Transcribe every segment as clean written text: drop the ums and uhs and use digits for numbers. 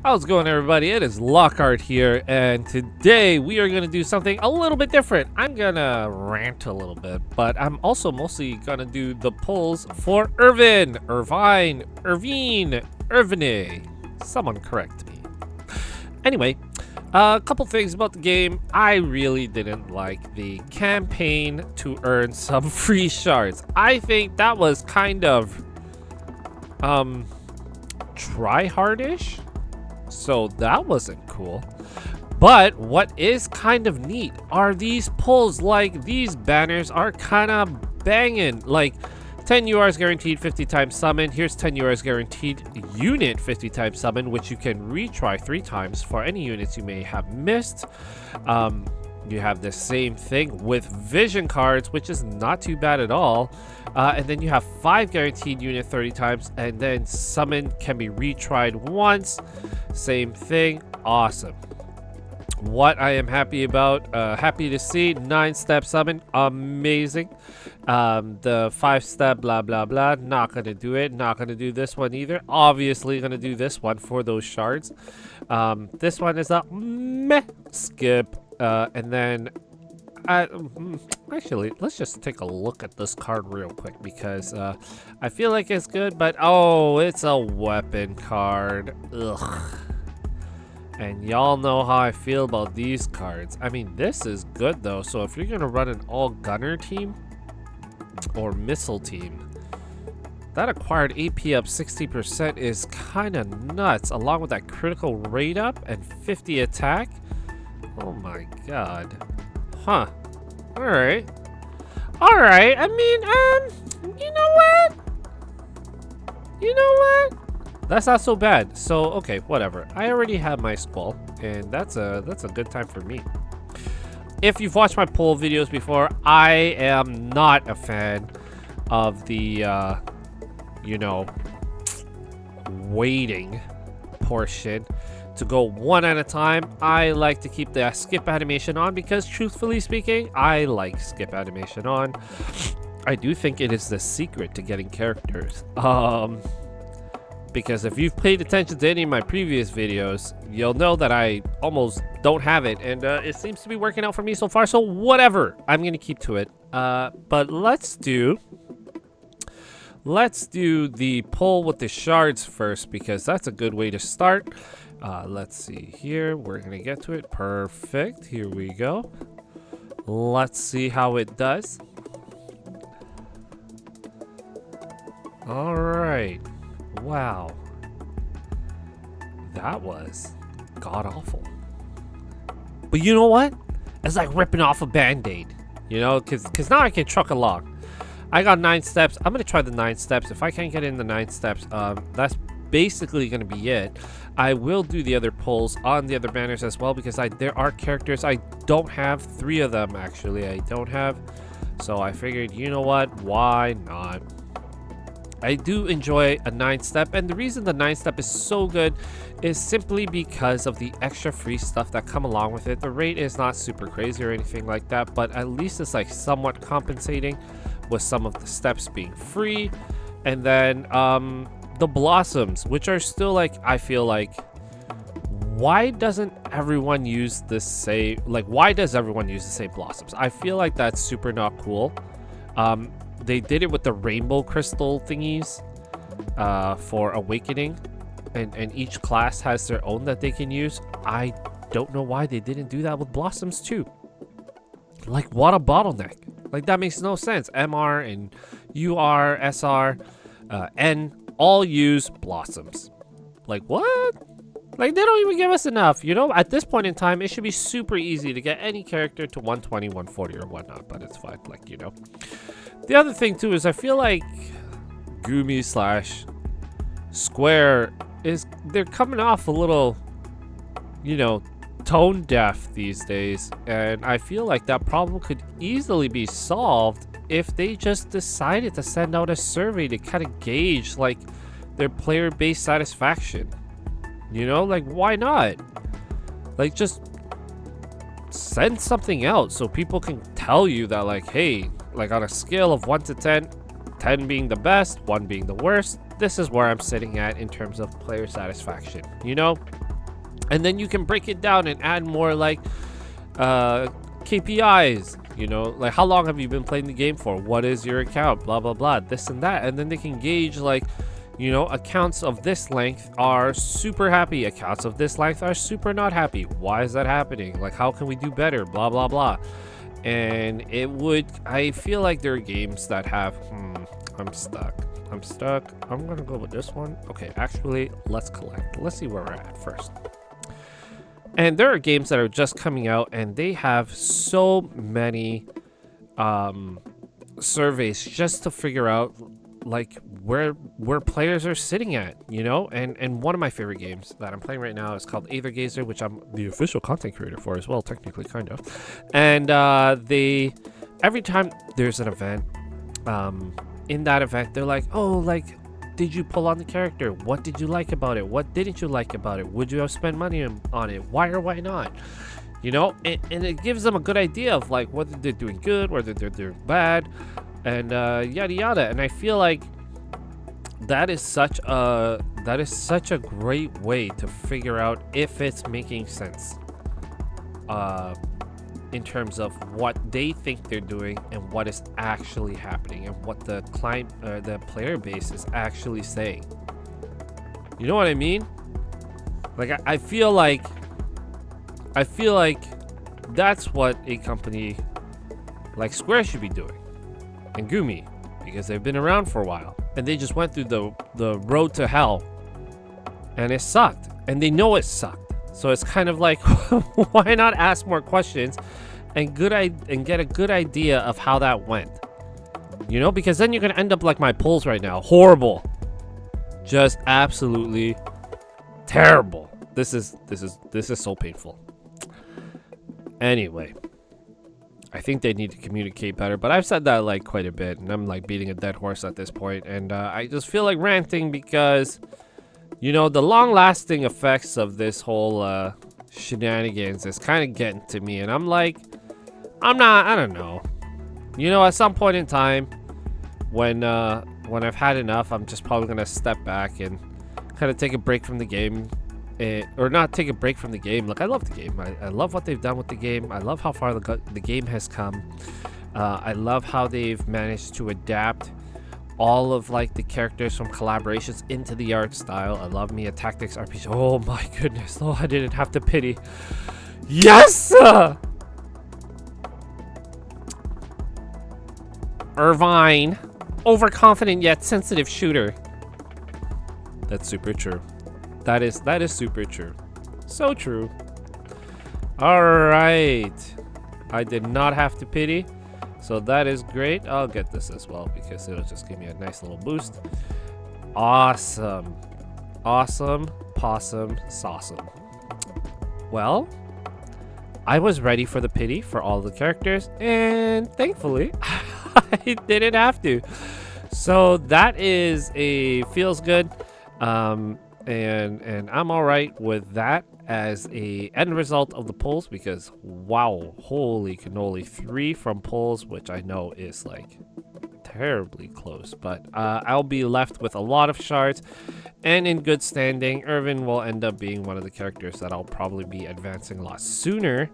How's it going, everybody? It is Lockhart here, and today we are going to do something a little bit different. I'm going to rant a little bit, but I'm also mostly going to do the pulls for Irvine. Someone correct me. Anyway, a couple things about the game. I really didn't like the campaign to earn some free shards. I think that was kind of try-hardish. So that wasn't cool. But what is kind of neat are these pulls. Like, these banners are kind of banging. Like 10 URs guaranteed 50 times summon. Here's 10 URs guaranteed unit 50 times summon, which you can retry 3 times for any units you may have missed. You have the same thing with vision cards, which is not too bad at all. And then you have 5 guaranteed unit 30 times, and then summon can be retried once. Same thing. Awesome. What I am happy about, happy to see, 9-step summon, amazing. The 5-step blah blah blah, not gonna do it. Not gonna do this one either. Obviously gonna do this one for those shards. This one is a meh skip. And then actually, let's just take a look at this card real quick, because I feel like it's good, but oh, it's a weapon card. Ugh. And y'all know how I feel about these cards. I mean, this is good though. So if you're gonna run an all gunner team or missile team, that acquired AP up 60% is kind of nuts, along with that critical rate up and 50 attack. Oh my god. Huh. Alright. Alright. I mean, you know what? You know what? That's not so bad. So, okay, whatever. I already have my skull, and that's a good time for me. If you've watched my poll videos before, I am not a fan of the, you know, waiting portion to go one at a time. I like to keep the skip animation on because, truthfully speaking, I like skip animation on. I do think it is the secret to getting characters. Because if you've paid attention to any of my previous videos, you'll know that I almost don't have it, and it seems to be working out for me so far. So whatever, I'm gonna keep to it. But let's do the pull with the shards first, because that's a good way to start. Let's see here. We're gonna get to it. Perfect. Here we go. Let's see how it does. All right. Wow. That was god awful. But you know what? It's like ripping off a band-aid. You know, because now I can truck along. I got 9 steps. I'm gonna try the 9 steps. If I can't get in the 9 steps, that's basically gonna be it. I will do the other pulls on the other banners as well, because there are characters I don't have. 3 of them actually I don't have. So I figured, you know what? Why not? I do enjoy a 9-step, and the reason the 9-step is so good is simply because of the extra free stuff that come along with it. The rate is not super crazy or anything like that, but at least it's like somewhat compensating with some of the steps being free. And then the blossoms, which are still like, I feel like, why doesn't everyone use the same, like, why does everyone use the same blossoms? I feel like that's super not cool. They did it with the rainbow crystal thingies for awakening, and each class has their own that they can use. I don't know why they didn't do that with blossoms too. Like, what a bottleneck. Like, that makes no sense. MR and UR, SR, N all use blossoms. Like, what? Like, they don't even give us enough, you know? At this point in time, it should be super easy to get any character to 120, 140 or whatnot, but it's fine, like, you know. The other thing too is I feel like Gumi / Square they're coming off a little, you know, tone deaf these days, and I feel like that problem could easily be solved if they just decided to send out a survey to kind of gauge like their player base satisfaction. You know, like, why not? Like, just send something out so people can tell you that, like, hey, like, on a scale of 1 to 10, 10 being the best, 1 being the worst, this is where I'm sitting at in terms of player satisfaction, you know? And then you can break it down and add more like KPIs, you know, like how long have you been playing the game for? What is your account? Blah, blah, blah, this and that. And then they can gauge like, you know, accounts of this length are super happy. Accounts of this length are super not happy. Why is that happening? Like, how can we do better? Blah, blah, blah. And it would, I feel like there are games that have, I'm stuck. I'm going to go with this one. Okay, actually, let's collect. Let's see where we're at first. And there are games that are just coming out and they have so many surveys just to figure out like where players are sitting at, you know. And one of my favorite games that I'm playing right now is called Aether Gazer, which I'm the official content creator for as well, technically, kind of. And they, every time there's an event, in that event they're like, oh, like, did you pull on the character? What did you like about it? What didn't you like about it? Would you have spent money on it? Why or why not? You know, and it gives them a good idea of like whether they're doing good, whether they're doing bad, and yada yada. And I feel like that is such a great way to figure out if it's making sense in terms of what they think they're doing and what is actually happening and what the client the player base is actually saying. You know what I mean? Like I feel like that's what a company like Square should be doing, and Gumi, because they've been around for a while and they just went through the road to hell and it sucked and they know it sucked. So it's kind of like, why not ask more questions and get a good idea of how that went? You know, because then you're gonna end up like my pulls right now. Horrible. Just absolutely terrible. This is so painful. Anyway, I think they need to communicate better, but I've said that like quite a bit and I'm like beating a dead horse at this point, and I just feel like ranting because, you know, the long-lasting effects of this whole shenanigans is kind of getting to me, and I'm like, I don't know. You know, at some point in time, when I've had enough, I'm just probably gonna step back and kind of take a break from the game, or not take a break from the game. Like, I love the game. I love what they've done with the game. I love how far the game has come. I love how they've managed to adapt all of like the characters from collaborations into the art style. I love me a tactics RPG. Oh my goodness. Oh, I didn't have to pity. Yes! Irvine. Overconfident yet sensitive shooter. That's super true. That is super true. So true. Alright. I did not have to pity. So that is great. I'll get this as well because it'll just give me a nice little boost. Awesome. Awesome. Possum. Sawsome. Well, I was ready for the pity for all the characters, and thankfully, I didn't have to. So that is feels good. And I'm all right with that as a end result of the pulls, because wow, holy cannoli, 3 from pulls, which I know is like terribly close, but I'll be left with a lot of shards and in good standing. Irvine will end up being one of the characters that I'll probably be advancing a lot sooner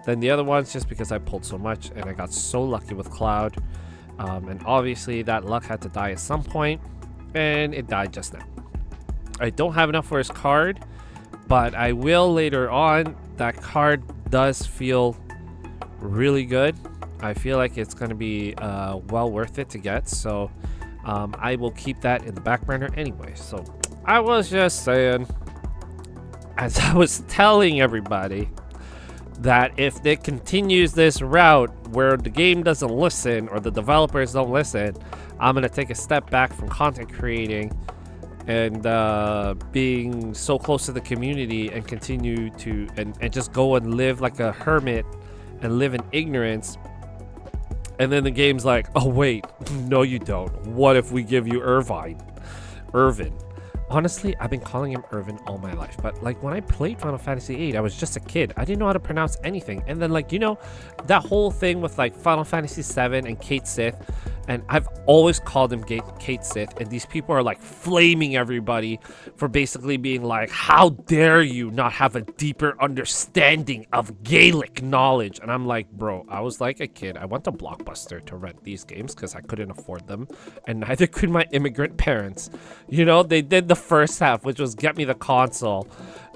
than the other ones, just because I pulled so much and I got so lucky with Cloud, and obviously that luck had to die at some point, and it died just now. I don't have enough for his card, but I will later on. That card does feel really good. I feel like it's going to be well worth it to get, so I will keep that in the back burner anyway. So I was just saying, as I was telling everybody, that if it continues this route where the game doesn't listen or the developers don't listen, I'm going to take a step back from content creating and being so close to the community and continue to and just go and live like a hermit and live in ignorance. And then the game's like, oh wait, no you don't. What if we give you Irvine? Honestly, I've been calling him Irvine all my life, but like when I played Final Fantasy VIII, I was just a kid. I didn't know how to pronounce anything. And then, like, you know, that whole thing with like Final Fantasy VII and Kate Sith, And I've always called him Kate Sith, and these people are like flaming everybody for basically being like, how dare you not have a deeper understanding of Gaelic knowledge? And I'm like, bro, I was like a kid. I went to Blockbuster to rent these games because I couldn't afford them, and neither could my immigrant parents. You know, they did the first half, which was get me the console,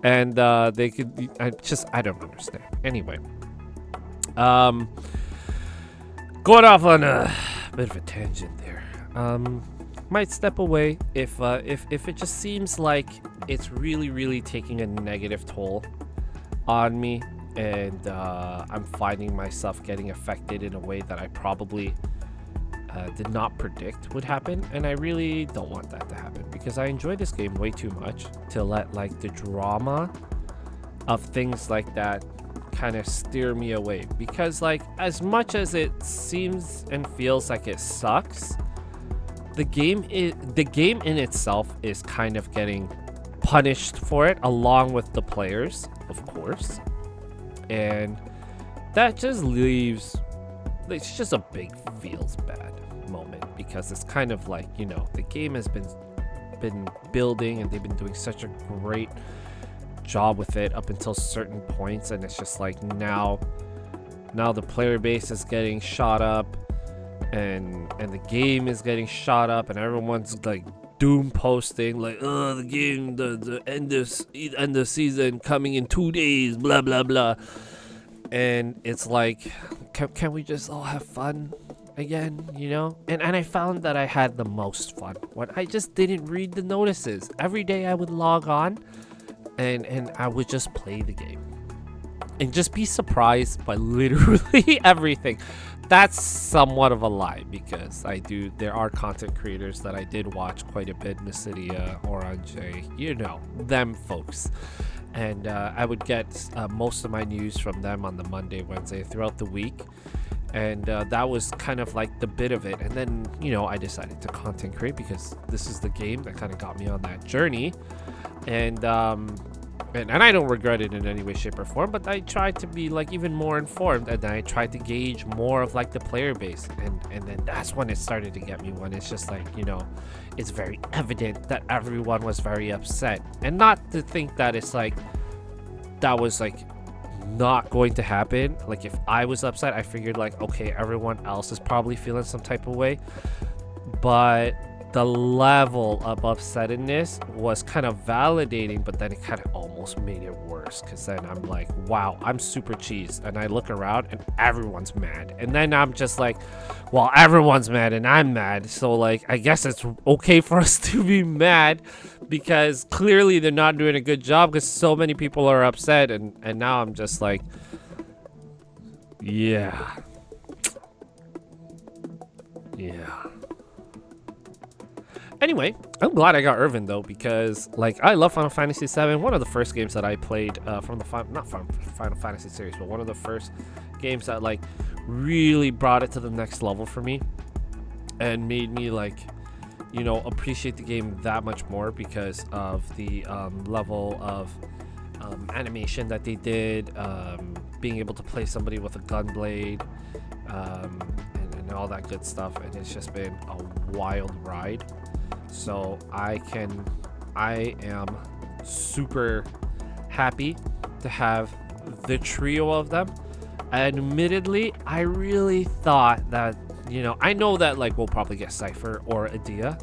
and they could. I don't understand. Anyway, going off on a bit of a tangent there. Might step away if it just seems like it's really taking a negative toll on me, and I'm finding myself getting affected in a way that I probably did not predict would happen, and I really don't want that to happen because I enjoy this game way too much to let like the drama of things like that kind of steer me away. Because like, as much as it seems and feels like it sucks, the game in itself is kind of getting punished for it, along with the players, of course, and that just leaves, it's just a big feels bad moment, because it's kind of like, you know, the game has been building and they've been doing such a great job with it up until certain points, and it's just like now the player base is getting shot up, and the game is getting shot up, and everyone's like doom posting like, oh, the game, the end of season coming in 2 days, blah blah blah. And it's like, can we just all have fun again, you know? And I found that I had the most fun when I just didn't read the notices. Every day I would log on and I would just play the game and just be surprised by literally everything. That's somewhat of a lie, because there are content creators that I did watch quite a bit, Mysidia, Orange, you know, them folks. And I would get most of my news from them on the Monday, Wednesday, throughout the week. And that was kind of like the bit of it. And then, you know, I decided to content create because this is the game that kind of got me on that journey. And I don't regret it in any way, shape, or form, but I tried to be like even more informed, and I tried to gauge more of like the player base, and then that's when it started to get me, when it's just like, you know, it's very evident that everyone was very upset. And not to think that it's like that was like not going to happen. Like, if I was upset, I figured like, okay, everyone else is probably feeling some type of way, but the level of upsetness was kind of validating, but then it kind of almost made it worse, because then I'm like, wow, I'm super cheesed, and I look around and everyone's mad, and then I'm just like, well, everyone's mad and I'm mad, so like, I guess it's okay for us to be mad, because clearly they're not doing a good job because so many people are upset, and now I'm just like, yeah. Anyway, I'm glad I got Irvine though, because like, I love Final Fantasy VII. One of the first games that I played from the not from Final Fantasy series, but one of the first games that like really brought it to the next level for me, and made me like, you know, appreciate the game that much more because of the level of animation that they did, being able to play somebody with a gun blade, and all that good stuff, and it's just been a wild ride. So I am super happy to have the trio of them. Admittedly, I really thought that, you know, I know that like we'll probably get Cypher or Adia,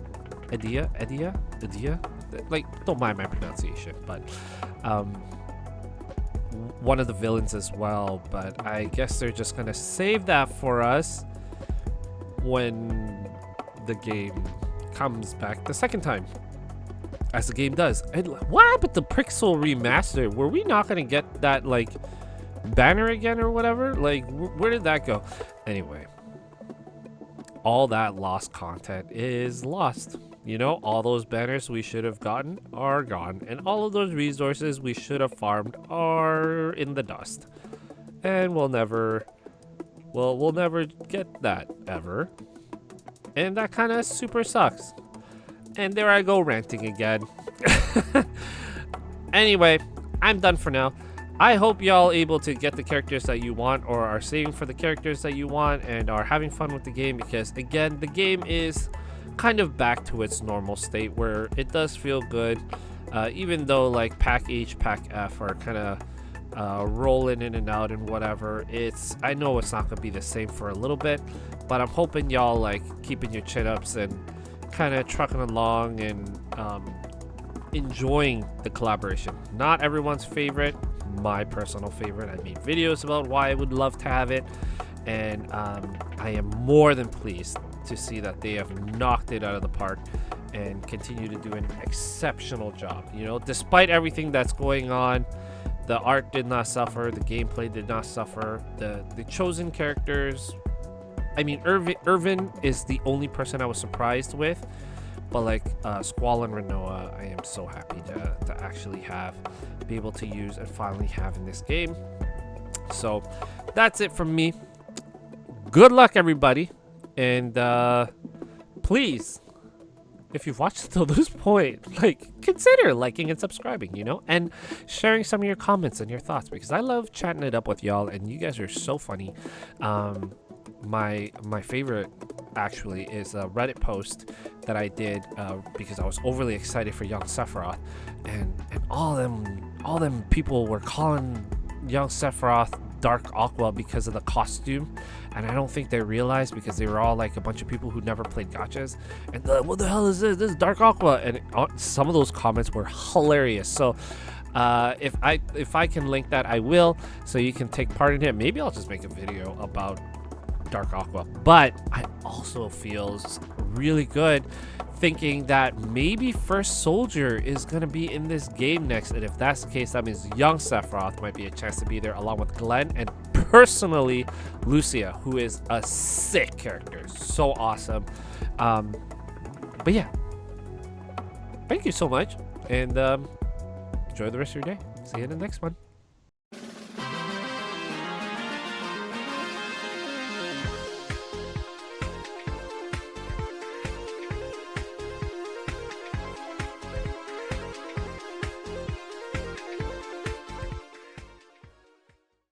like, don't mind my pronunciation, but one of the villains as well, but I guess they're just gonna save that for us when the game comes back the second time, as the game does. And what happened to Pixel Remastered? Were we not gonna get that like banner again or whatever? Like, where did that go? Anyway, all that lost content is lost. You know, all those banners we should have gotten are gone, and all of those resources we should have farmed are in the dust, and we'll never get that ever. And that kind of super sucks. And there I go ranting again. Anyway, I'm done for now. I hope y'all able to get the characters that you want, or are saving for the characters that you want, and are having fun with the game, because again, the game is kind of back to its normal state where it does feel good, even though like pack H, pack F are kind of rolling in and out and whatever. I know it's not gonna be the same for a little bit, but I'm hoping y'all like keeping your chin ups and kind of trucking along and enjoying the collaboration. Not everyone's favorite, my personal favorite. I made videos about why I would love to have it, and I am more than pleased to see that they have knocked it out of the park and continue to do an exceptional job. You know, despite everything that's going on, the art did not suffer, the gameplay did not suffer, the chosen characters. I mean, Irvine is the only person I was surprised with, but like Squall and Renoa, I am so happy to actually be able to use and finally have in this game. So that's it from me. Good luck, everybody, and please, if you've watched till this point, like, consider liking and subscribing, you know, and sharing some of your comments and your thoughts, because I love chatting it up with y'all, and you guys are so funny. My favorite actually is a Reddit post that I did because I was overly excited for young Sephiroth, and all them people were calling young Sephiroth Dark Aqua because of the costume, and I don't think they realized, because they were all like a bunch of people who never played gachas, and they're like, what the hell is this? This is Dark Aqua, and some of those comments were hilarious. So if I can link that, I will, so you can take part in it. Maybe I'll just make a video about Dark Aqua. But I also feels really good thinking that maybe First Soldier is going to be in this game next, and if that's the case, that means young Sephiroth might be a chance to be there, along with Glenn, and personally Lucia, who is a sick character, so awesome. But yeah, thank you so much, and enjoy the rest of your day. See you in the next one.